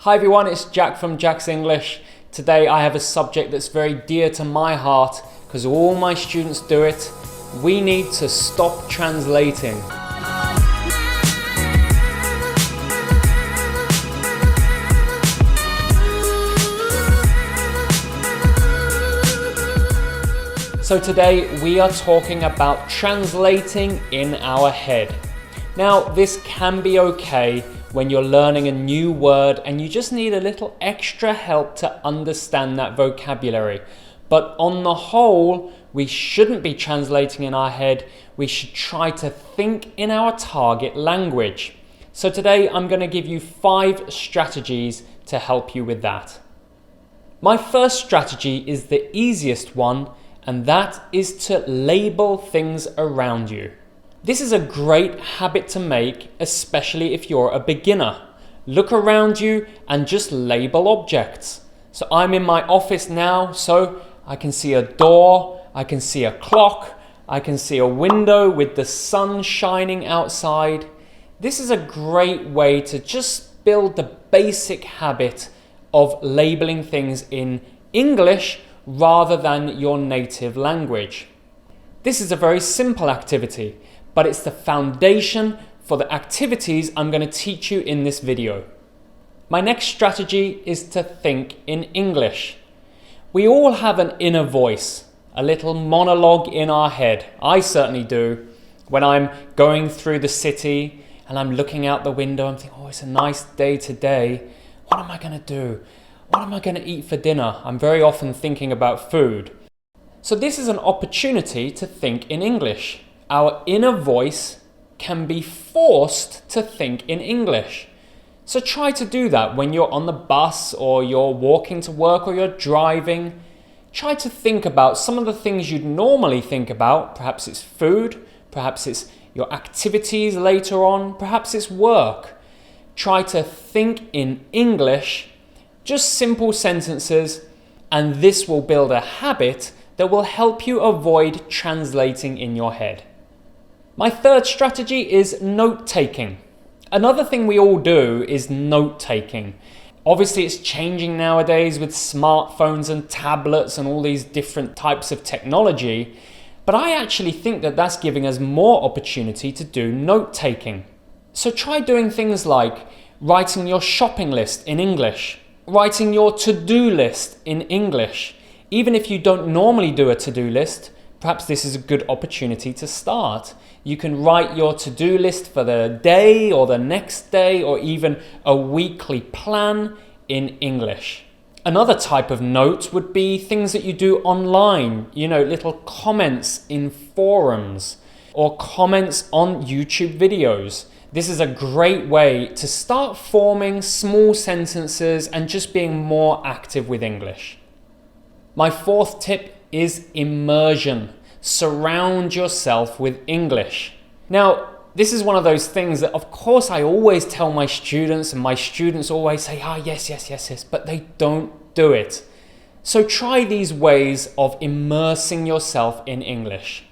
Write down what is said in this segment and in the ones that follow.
Hi everyone, it's Jack from Jack's English. Today I have a subject that's very dear to my heart because all my students do it. We need to stop translating. So today we are talking about translating in our head. Now this can be okay when you're learning a new word and you just need a little extra help to understand that vocabulary. But on the whole, we shouldn't be translating in our head. We should try to think in our target language. So today I'm going to give you 5 strategies to help you with that. My first strategy is the easiest one, and that is to label things around you. This is a great habit to make, especially if you're a beginner. Look around you and just label objects. So I'm in my office now, so I can see a door, I can see a clock, I can see a window with the sun shining outside. This is a great way to just build the basic habit of labeling things in English rather than your native language. This is a very simple activity, but it's the foundation for the activities I'm going to teach you in this video. My next strategy is to think in English. We all have an inner voice, a little monologue in our head. I certainly do. When I'm going through the city and I'm looking out the window, I'm thinking, oh, it's a nice day today. What am I going to do? What am I going to eat for dinner? I'm very often thinking about food. So this is an opportunity to think in English. Our inner voice can be forced to think in English. So try to do that when you're on the bus or you're walking to work or you're driving. Try to think about some of the things you'd normally think about. Perhaps it's food, perhaps it's your activities later on, perhaps it's work. Try to think in English, just simple sentences, and this will build a habit that will help you avoid translating in your head. My third strategy is note-taking. Another thing we all do is note-taking. Obviously, it's changing nowadays with smartphones and tablets and all these different types of technology, but I actually think that that's giving us more opportunity to do note-taking. So try doing things like writing your shopping list in English, writing your to-do list in English. Even if you don't normally do a to-do list, perhaps this is a good opportunity to start. You can write your to-do list for the day or the next day or even a weekly plan in English. Another type of note would be things that you do online, little comments in forums or comments on YouTube videos. This is a great way to start forming small sentences and just being more active with English. My fourth tip is immersion. Surround yourself with English. Now, this is one of those things that, of course, I always tell my students, and my students always say, yes, but they don't do it. So try these ways of immersing yourself in English.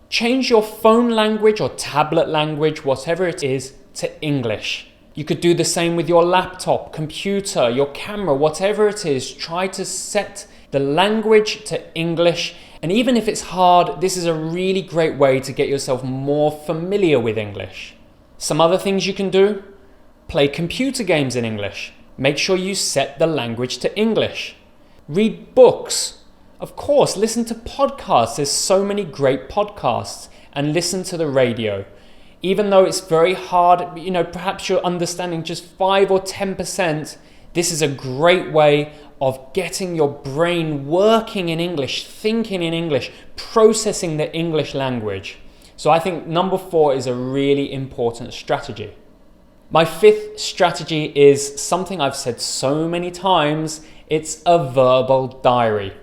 Change your phone language or tablet language, whatever it is, to English. You could do the same with your laptop, computer, your camera, whatever it is. Try to set the language to English. And even if it's hard, this is a really great way to get yourself more familiar with English. Some other things you can do: play computer games in English. Make sure you set the language to English. Read books. Of course, listen to podcasts. There's so many great podcasts. And listen to the radio. Even though it's very hard, perhaps you're understanding just 5 or 10%, this is a great way of getting your brain working in English, thinking in English, processing the English language. So I think number 4 is a really important strategy. My 5th strategy is something I've said so many times. It's a verbal diary.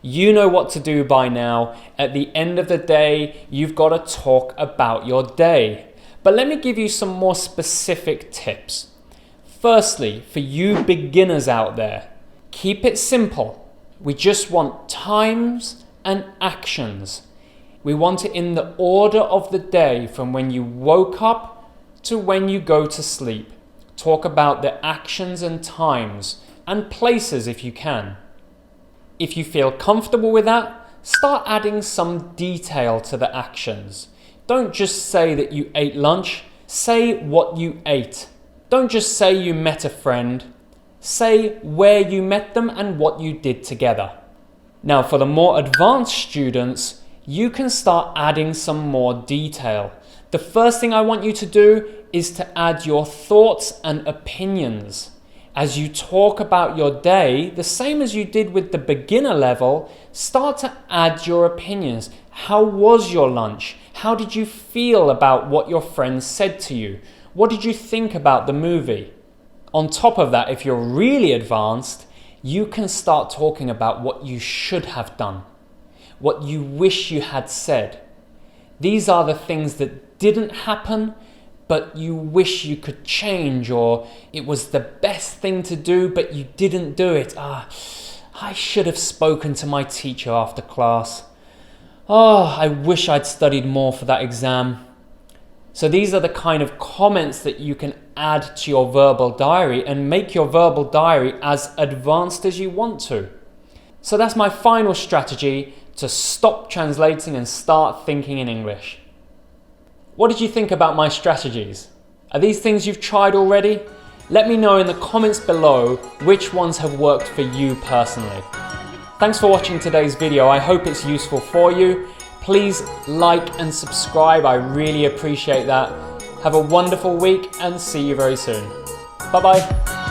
You know what to do by now. At the end of the day, you've got to talk about your day. But let me give you some more specific tips. Firstly, for you beginners out there, keep it simple. We just want times and actions. We want it in the order of the day from when you woke up to when you go to sleep. Talk about the actions and times and places if you can. If you feel comfortable with that, start adding some detail to the actions. Don't just say that you ate lunch, say what you ate. Don't just say you met a friend, say where you met them and what you did together. Now for the more advanced students, you can start adding some more detail. The first thing I want you to do is to add your thoughts and opinions. As you talk about your day, the same as you did with the beginner level, start to add your opinions. How was your lunch? How did you feel about what your friends said to you? What did you think about the movie? On top of that, if you're really advanced, you can start talking about what you should have done, what you wish you had said. These are the things that didn't happen, but you wish you could change, or it was the best thing to do, but you didn't do it. I should have spoken to my teacher after class. I wish I'd studied more for that exam. So these are the kind of comments that you can add to your verbal diary and make your verbal diary as advanced as you want to. So that's my final strategy to stop translating and start thinking in English. What did you think about my strategies? Are these things you've tried already? Let me know in the comments below which ones have worked for you personally. Thanks for watching today's video. I hope it's useful for you. Please like and subscribe. I really appreciate that. Have a wonderful week and see you very soon. Bye bye.